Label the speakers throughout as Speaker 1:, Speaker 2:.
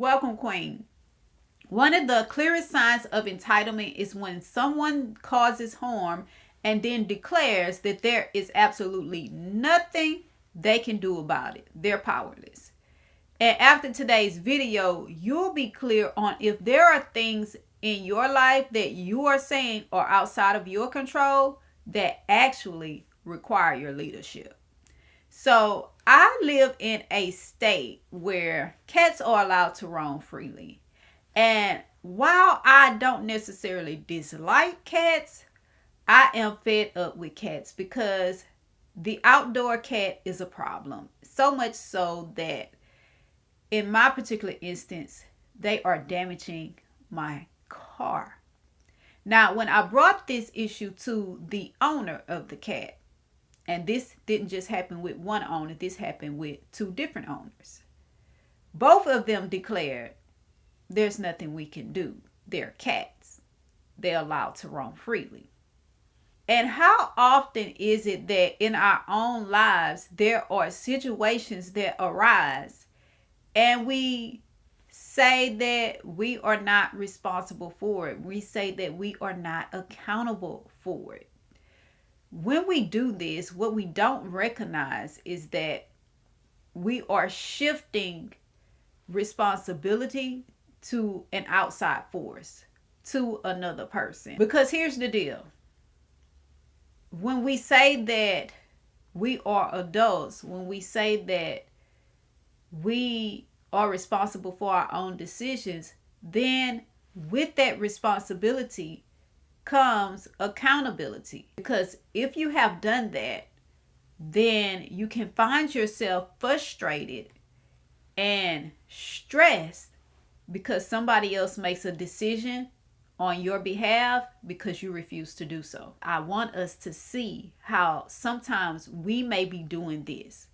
Speaker 1: Welcome, Queen. One of the clearest signs of entitlement is when someone causes harm and then declares that there is absolutely nothing they can do about it. They're powerless. And after today's video, you'll be clear on if there are things in your life that you are saying are outside of your control that actually require your leadership. So I live in a state where cats are allowed to roam freely. And while I don't necessarily dislike cats, I am fed up with cats because the outdoor cat is a problem. So much so that in my particular instance, they are damaging my car. Now, when I brought this issue to the owner of the cat, and this didn't just happen with one owner, this happened with two different owners. Both of them declared, there's nothing we can do. They're cats. They're allowed to roam freely. And how often is it that in our own lives, there are situations that arise and we say that we are not responsible for it. We say that we are not accountable for it. When we do this, what we don't recognize is that we are shifting responsibility to an outside force, to another person. Because here's the deal. When we say that we are adults, when we say that we are responsible for our own decisions, then with that responsibility comes accountability. Because if you have done that, then you can find yourself frustrated and stressed because somebody else makes a decision on your behalf because you refuse to do so. I want us to see how sometimes we may be doing this.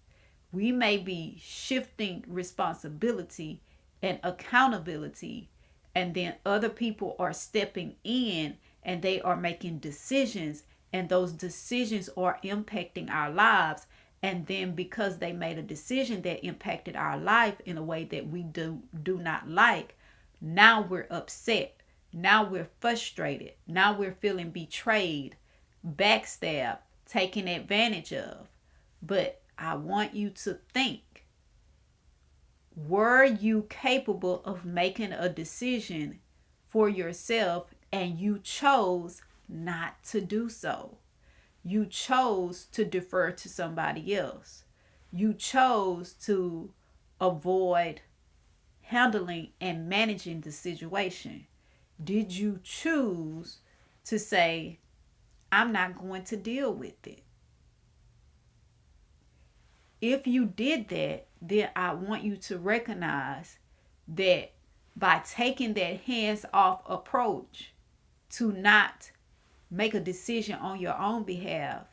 Speaker 1: We may be shifting responsibility and accountability, and then other people are stepping in and they are making decisions, and those decisions are impacting our lives. And then because they made a decision that impacted our life in a way that we do not like, now we're upset. Now we're frustrated. Now we're feeling betrayed, backstabbed, taken advantage of. But I want you to think, were you capable of making a decision for yourself and you chose not to do so? You chose to defer to somebody else. You chose to avoid handling and managing the situation. Did you choose to say, I'm not going to deal with it? If you did that, then I want you to recognize that by taking that hands-off approach to not make a decision on your own behalf,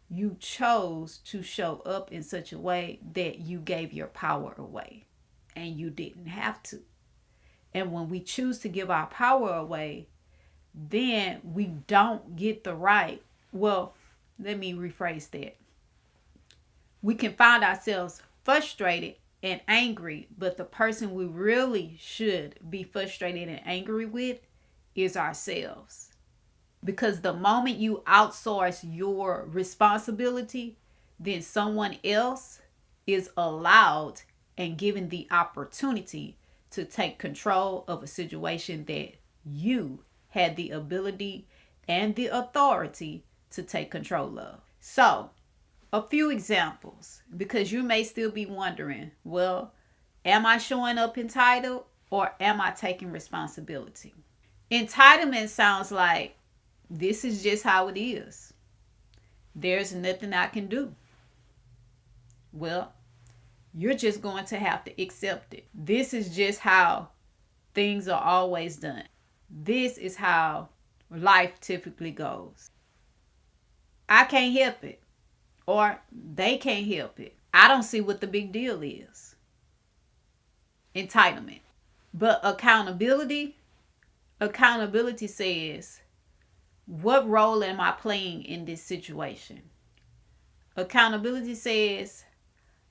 Speaker 1: you chose to show up in such a way that you gave your power away, and you didn't have to. And when we choose to give our power away, then we don't get the right. Well, let me rephrase that. We can find ourselves frustrated and angry, but the person we really should be frustrated and angry with is ourselves. Because the moment you outsource your responsibility, then someone else is allowed and given the opportunity to take control of a situation that you had the ability and the authority to take control of. So, a few examples, because you may still be wondering, well, am I showing up entitled or am I taking responsibility? Entitlement sounds like, this is just how it is. There's nothing I can do. Well, you're just going to have to accept it. This is just how things are always done. This is how life typically goes. I can't help it. Or they can't help it. I don't see what the big deal is. Entitlement. But accountability says, what role am I playing in this situation? Accountability says,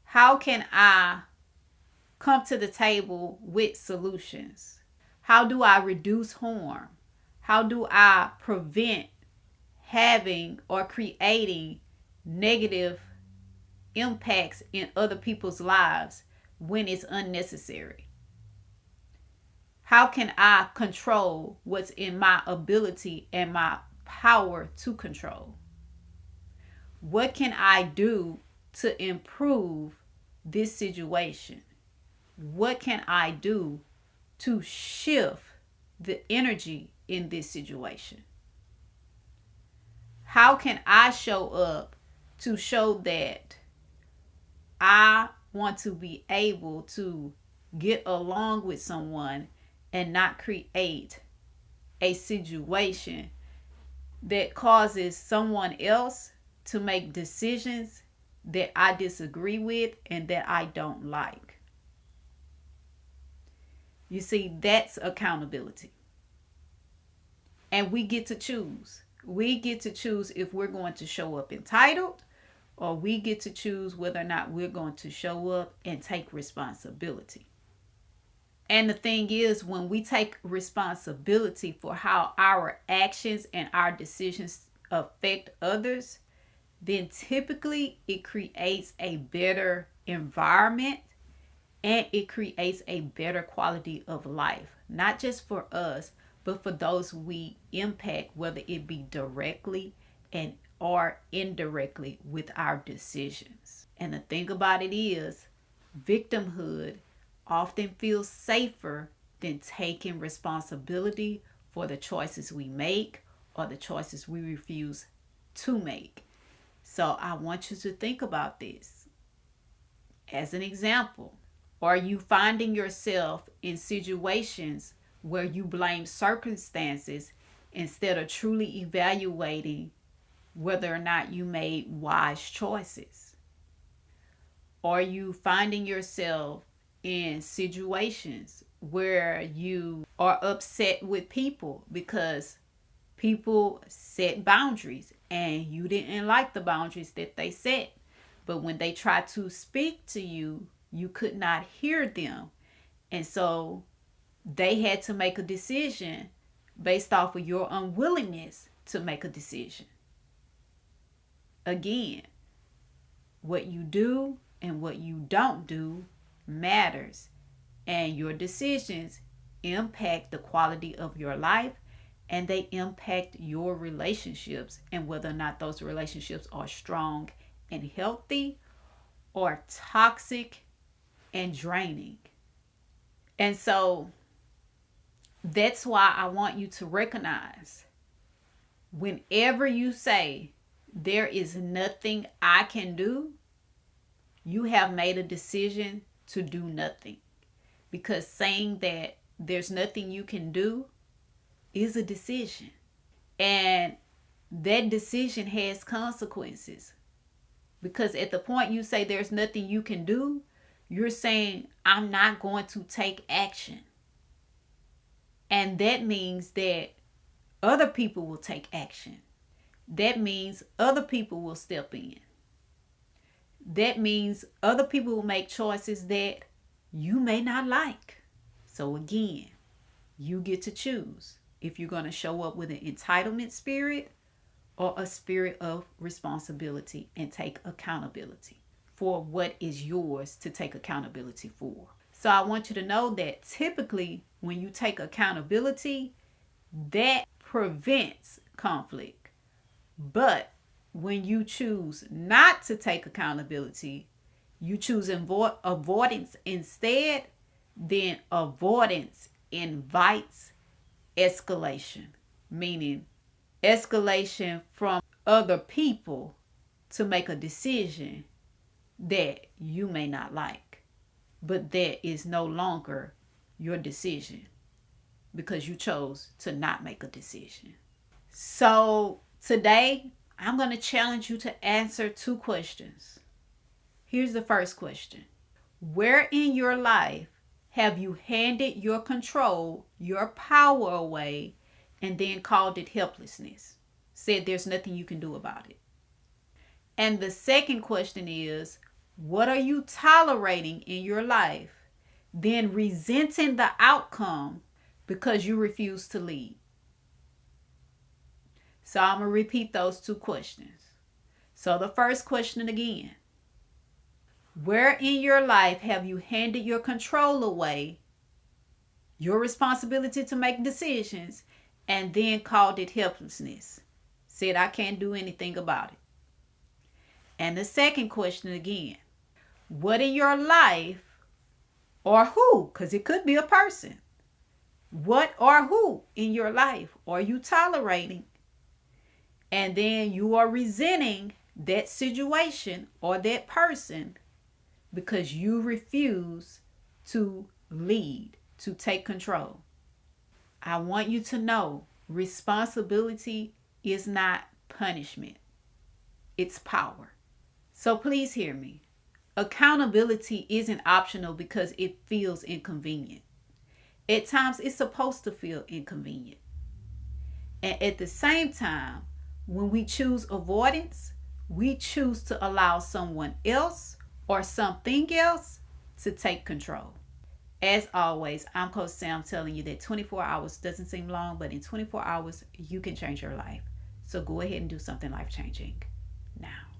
Speaker 1: how can I come to the table with solutions? How do I reduce harm? How do I prevent having or creating negative impacts in other people's lives when it's unnecessary? How can I control what's in my ability and my power to control? What can I do to improve this situation? What can I do to shift the energy in this situation? How can I show up to show that I want to be able to get along with someone and not create a situation that causes someone else to make decisions that I disagree with and that I don't like? You see, that's accountability. And we get to choose. We get to choose if we're going to show up entitled, or we get to choose whether or not we're going to show up and take responsibility. And the thing is, when we take responsibility for how our actions and our decisions affect others, then typically it creates a better environment and it creates a better quality of life, not just for us, but for those we impact, whether it be directly and or indirectly with our decisions. And the thing about it is, victimhood often feels safer than taking responsibility for the choices we make or the choices we refuse to make. So I want you to think about this. As an example, are you finding yourself in situations where you blame circumstances instead of truly evaluating whether or not you made wise choices? Are you finding yourself in situations where you are upset with people because people set boundaries and you didn't like the boundaries that they set, but when they tried to speak to you, you could not hear them, and so they had to make a decision based off of your unwillingness to make a decision? Again, what you do and what you don't do matters, and your decisions impact the quality of your life, and they impact your relationships and whether or not those relationships are strong and healthy or toxic and draining. And so that's why I want you to recognize, whenever you say there is nothing I can do, you have made a decision to do nothing. Because saying that there's nothing you can do is a decision. And that decision has consequences. Because at the point you say there's nothing you can do, you're saying I'm not going to take action. And that means that other people will take action. That means other people will step in. That means other people will make choices that you may not like. So again, you get to choose if you're going to show up with an entitlement spirit or a spirit of responsibility and take accountability for what is yours to take accountability for. So I want you to know that typically when you take accountability, that prevents conflict. But when you choose not to take accountability, you choose avoidance instead, then avoidance invites escalation, meaning escalation from other people to make a decision that you may not like, but that is no longer your decision because you chose to not make a decision. So today, I'm going to challenge you to answer 2 questions. Here's the first question. Where in your life have you handed your control, your power away, and then called it helplessness? Said there's nothing you can do about it. And the second question is, what are you tolerating in your life then resenting the outcome because you refuse to lead. So I'm going to repeat those two questions. So the first question again: where in your life have you handed your control away, your responsibility to make decisions, and then called it helplessness? Said, I can't do anything about it. And the second question again: what in your life, or who, because it could be a person, what or who in your life are you tolerating? And then you are resenting that situation or that person because you refuse to lead, to take control. I want you to know responsibility is not punishment, it's power. So please hear me. Accountability isn't optional because it feels inconvenient. At times, it's supposed to feel inconvenient. And at the same time, when we choose avoidance, we choose to allow someone else or something else to take control. As always, I'm Coach Sam telling you that 24 hours doesn't seem long, but in 24 hours, you can change your life. So go ahead and do something life-changing now.